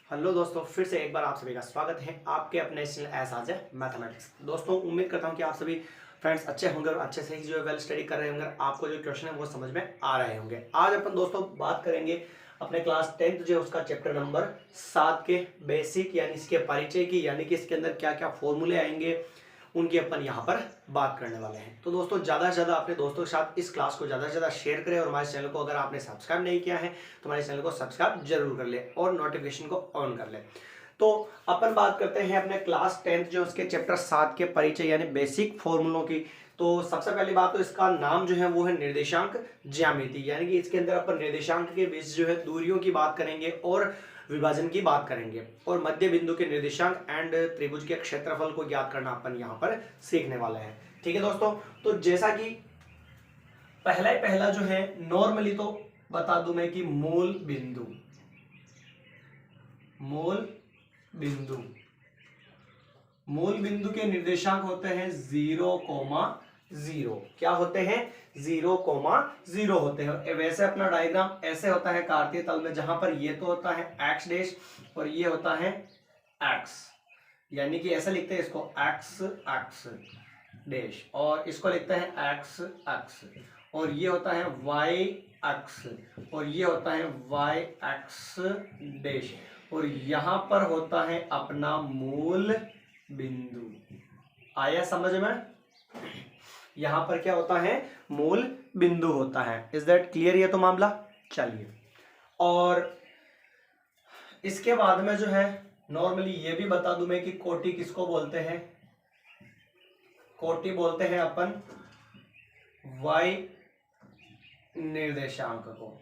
Hello दोस्तों, फिर से एक बार आप सभी का स्वागत है आपके अपने चैनल एस मैथमेटिक्स। दोस्तों, उम्मीद करता हूं कि आप सभी फ्रेंड्स अच्छे होंगे और अच्छे से ही जो वेल स्टडी कर रहे होंगे। आपको जो क्वेश्चन है वो समझ में आ रहे होंगे। आज अपन दोस्तों बात करेंगे अपने क्लास 10th जो है उसका चैप्टर नंबर 7 के बेसिक यानी इसके परिचय की, यानी कि इसके अंदर क्या क्या फॉर्मूले आएंगे उनकी अपन यहाँ पर बात करने वाले हैं। तो दोस्तों ज़्यादा से ज़्यादा अपने दोस्तों के साथ इस क्लास को ज़्यादा से ज़्यादा शेयर करें और हमारे चैनल को अगर आपने सब्सक्राइब नहीं किया है तो हमारे चैनल को सब्सक्राइब जरूर कर ले और नोटिफिकेशन को ऑन कर ले। तो अपन बात करते हैं अपने क्लास 10th जो उसके चैप्टर 7 के परिचय यानी बेसिक फॉर्मूलों की। तो सबसे पहली बात तो इसका नाम जो है वो है निर्देशांक ज्यामिति, यानी कि इसके अंदर अपन निर्देशांक के बीच जो है दूरियों की बात करेंगे और विभाजन की बात करेंगे और मध्य बिंदु के निर्देशांक एंड त्रिभुज के क्षेत्रफल को ज्ञात करना अपन यहाँ पर सीखने वाले हैं। ठीक है दोस्तों, तो जैसा कि पहला जो है नॉर्मली तो बता दूं मैं कि मूल बिंदु मूल बिंदु के निर्देशांक होते हैं 0,0। क्या होते हैं? 0,0 होते हैं। वैसे अपना डायग्राम ऐसे होता है कार्तीय तल में, जहां पर ये तो होता है एक्स डैश और ये होता है एक्स, यानी कि ऐसे लिखते हैं इसको एक्स एक्स डैश और इसको लिखते हैं एक्स एक्स, और ये होता है वाई एक्स और ये होता है वाई एक्स डैश, और यहां पर होता है अपना मूल बिंदु। आया समझ में? यहां पर क्या होता है? मूल बिंदु होता है। Is that clear? ये तो मामला। चलिए, और इसके बाद में जो है नॉर्मली ये भी बता दूं मैं कि कोटि किसको बोलते हैं। कोटि बोलते हैं अपन y निर्देशांक को।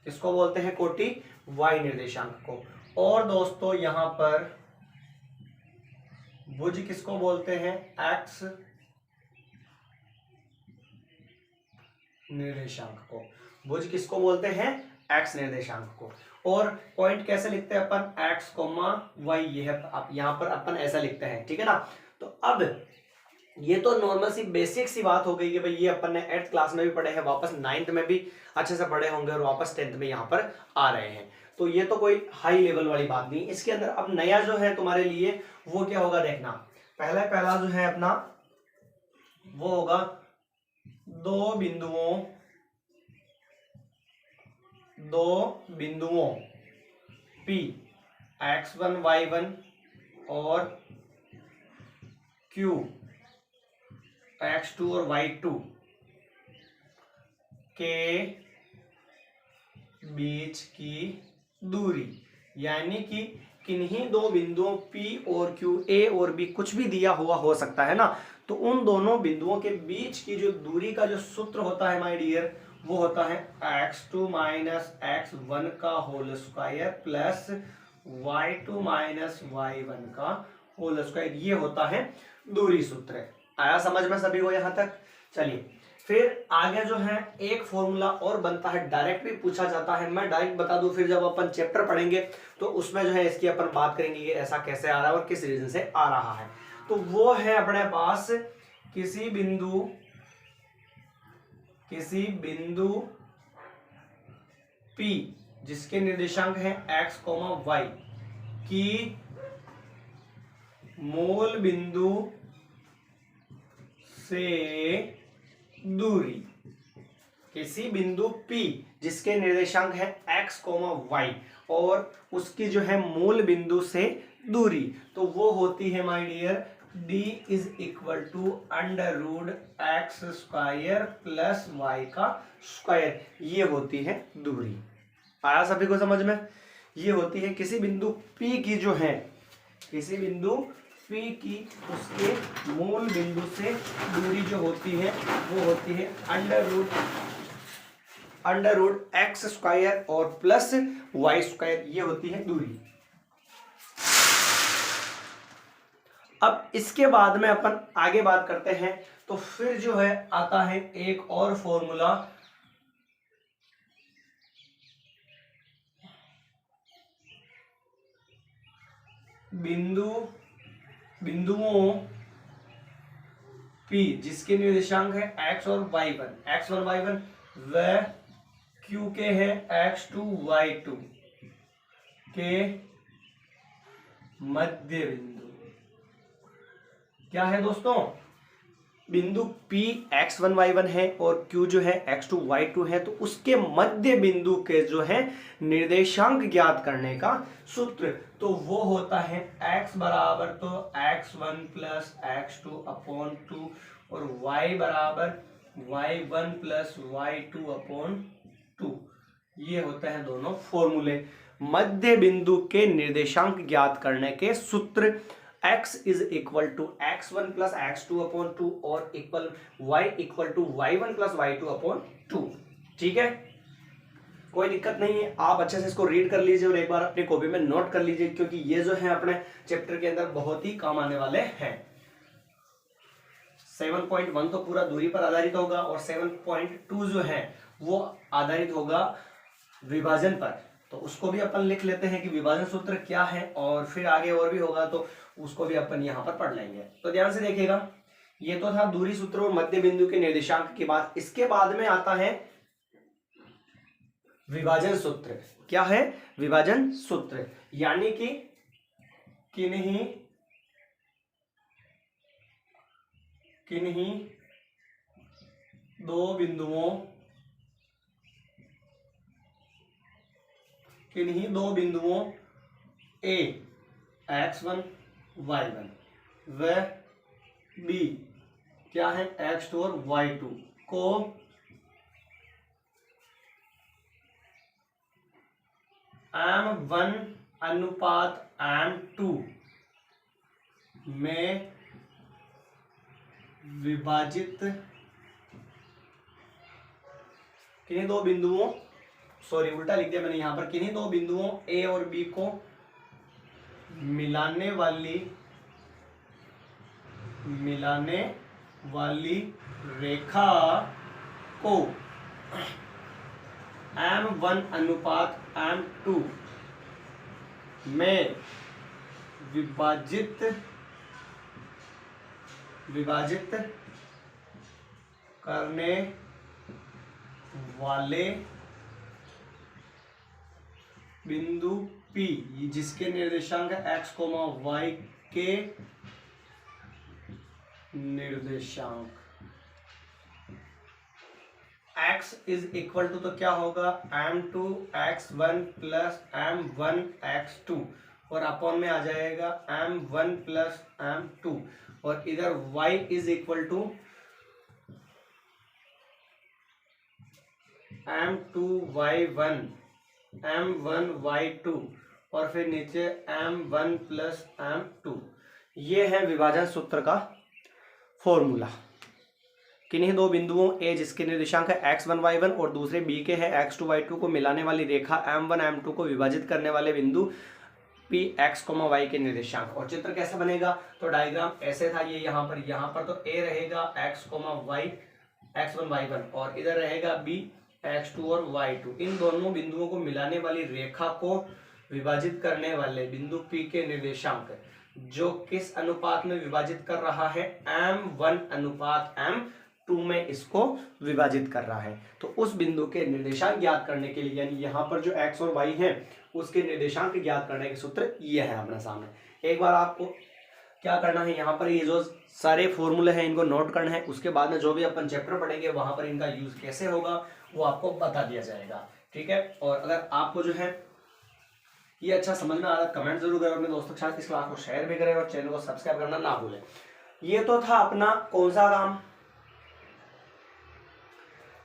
किसको बोलते हैं? कोटि y निर्देशांक को। और दोस्तों यहां पर भुज किसको बोलते हैं? x निर्देशांक को। भुज किसको बोलते हैं? x निर्देशांक को। और पॉइंट कैसे लिखते हैं अपन? x, y, ये है यहां पर अपन ऐसा लिखते हैं। ठीक है ना? तो अब ये तो नॉर्मल सी बेसिक सी बात हो गई कि भाई ये अपन ने 8th क्लास में भी पढ़े हैं, वापस 9th में भी अच्छे से पढ़े होंगे और वापस 10th में यहाँ पर आ रहे हैं। तो ये तो कोई हाई लेवल वाली बात नहीं। इसके अंदर अब नया जो है तुम्हारे लिए वो क्या होगा देखना। पहला जो है अपना वो होगा दो बिंदुओं P x1 y1 और Q x2 और y2 के बीच की दूरी, यानी कि किन्हीं दो बिंदुओं P और Q, A और B कुछ भी दिया हुआ हो सकता है ना, तो उन दोनों बिंदुओं के बीच की जो दूरी का जो सूत्र होता है माय डियर, वो होता है x2 माइनस x1 का whole square plus y2 minus y1 का होल स्क्वायर। ये होता है दूरी सूत्र। आया समझ में सभी को यहां तक? चलिए, फिर आगे जो है एक फॉर्मूला और बनता है, डायरेक्ट भी पूछा जाता है। मैं डायरेक्ट बता दूं, फिर जब अपन चैप्टर पढ़ेंगे तो उसमें जो है इसकी अपन बात करेंगे कि ऐसा कैसे आ रहा है और किस रीजन से आ रहा है। तो वो है अपने पास किसी बिंदु P जिसके निर्देशांक है x, y की मूल बिंदु से दूरी। किसी बिंदु P जिसके निर्देशांक है x, y और उसकी जो है मूल बिंदु से दूरी, तो वो होती है my dear d is equal to under root x square plus y का स्क्वायर। ये होती है दूरी। आया सभी को समझ में? ये होती है किसी बिंदु P की जो है, किसी बिंदु P की उसके मूल बिंदु से दूरी जो होती है वो होती है अंडर रूट एक्स स्क्वायर और प्लस वाई स्क्वायर। ये होती है दूरी। अब इसके बाद में अपन आगे बात करते हैं, तो फिर जो है आता है एक और फॉर्मूला, बिंदुओं P जिसके निर्देशांक है x और y1 वह क्यू के है x2 y2 के मध्य बिंदु क्या है दोस्तों, बिंदु P x1 y1 है और Q जो है x2 y2 है, तो उसके मध्य बिंदु के जो है निर्देशांक ज्ञात करने का सूत्र तो वो होता है x बराबर तो x1 प्लस x2 अपॉन 2 और y बराबर y1 प्लस y2 अपॉन 2। ये होते हैं दोनों फॉर्मूले मध्य बिंदु के निर्देशांक ज्ञात करने के सूत्र। x is equal to x1 plus x2 upon 2 और equal y equal to y1 plus y2 upon 2। ठीक है, कोई दिक्कत नहीं है, आप अच्छे से इसको रीड कर लीजिए और एक बार अपनी कॉपी में नोट कर लीजिए, क्योंकि ये जो है अपने चैप्टर के अंदर बहुत ही काम आने वाले हैं। 7.1 तो पूरा दूरी पर आधारित होगा और 7.2 जो है वो आधारित होगा विभाजन पर, तो उसको भी अपन लिख लेते हैं कि विभाजन सूत्र क्या है, और फिर आगे और भी होगा तो उसको भी अपन यहाँ पर पढ़ लेंगे। तो ध्यान से देखिएगा, ये तो था दूरी सूत्र और मध्य बिंदु के निर्देशांक की बात। इसके बाद में आता है विभाजन सूत्र। क्या है विभाजन सूत्र, यानी कि किन्हीं दो बिंदुओं A x1 y1 व B क्या है x2 और y2 को m1 अनुपात m2 में विभाजित किन्हीं दो बिंदुओं, सॉरी उल्टा लिख दिया मैंने यहां पर, किन्हीं दो बिंदुओं A और B को मिलाने वाली रेखा को m1 अनुपात m2 में विभाजित करने वाले बिंदु P जिसके निर्देशांक x, y के निर्देशांक x इज इक्वल टू तो क्या होगा m2 x1 plus m1 x2 और अपॉन में आ जाएगा m1 प्लस m2 और इधर y is equal to m2 y1 m1 y2 और फिर नीचे m1 प्लस m2। ये है विभाजन सूत्र का फॉर्मूला। किन्हीं दो बिंदुओं A जिसके निर्देशांक है x1 y1 और दूसरे B के है x2 y2 को मिलाने वाली रेखा m1 m2 को विभाजित करने वाले बिंदु P x, y के निर्देशांक। और चित्र कैसा बनेगा, तो डायग्राम ऐसे था, ये यहाँ पर तो A रहेगा x, y x1 y1 और इधर रहेगा B x2 और y2। इन दोनों बिंदुओं को मिलाने वाली रेखा को विभाजित करने वाले बिंदु P के निर्देशांक जो किस अनुपात में विभाजित कर रहा है, m1 अनुपात m2 में इसको विभाजित कर रहा है। तो उस बिंदु के निर्देशांक ज्ञात करने के लिए, यानी यहाँ पर जो x और y है उसके निर्देशांक ज्ञात करने के सूत्र ये है अपने सामने। एक बार आपको क्या करना है, यहाँ पर ये जो सारे फॉर्मूले हैं इनको नोट करना है, उसके बाद में जो भी अपन चैप्टर पढ़ेंगे वहां पर इनका यूज कैसे होगा वो आपको बता दिया जाएगा। ठीक है, और अगर आपको जो है ये अच्छा समझ में आ रहा है कमेंट जरूर करें, अपने दोस्तों के साथ इस क्लास को शेयर भी करें और चैनल को सब्सक्राइब करना ना भूलें। ये तो था अपना कौन सा काम,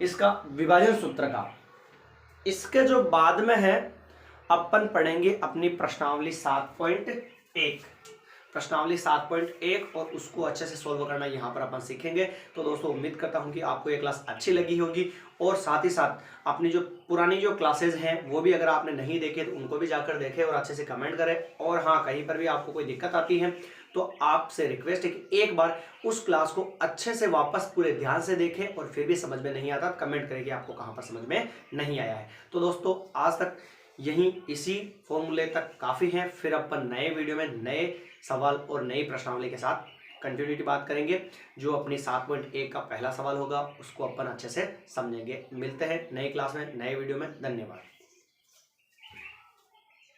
इसका विभाजन सूत्र का। इसके जो बाद में है अपन पढ़ेंगे अपनी प्रश्नावली 7.1 प्रश्नावली 7.1 और उसको अच्छे से सोल्व करना यहाँ पर अपन सीखेंगे। तो दोस्तों उम्मीद करता हूँ कि आपको ये क्लास अच्छी लगी होगी और साथ ही साथ अपनी जो पुरानी जो क्लासेज हैं वो भी अगर आपने नहीं देखे तो उनको भी जाकर देखें और अच्छे से कमेंट करें। और हाँ, कहीं पर भी आपको कोई दिक्कत आती है तो आपसे रिक्वेस्ट है कि एक बार उस क्लास को अच्छे से वापस पूरे ध्यान से देखें और फिर भी समझ में नहीं आता कमेंट करें कि आपको कहाँ पर समझ में नहीं आया है। तो दोस्तों आज तक यहीं इसी फॉर्मूले तक काफ़ी है, फिर अपन नए वीडियो में नए सवाल और नई प्रश्नावली के साथ कंटिन्यूटी बात करेंगे। जो अपनी 7.1 का पहला सवाल होगा उसको अपन अच्छे से समझेंगे। मिलते हैं नई क्लास में, नए वीडियो में। धन्यवाद।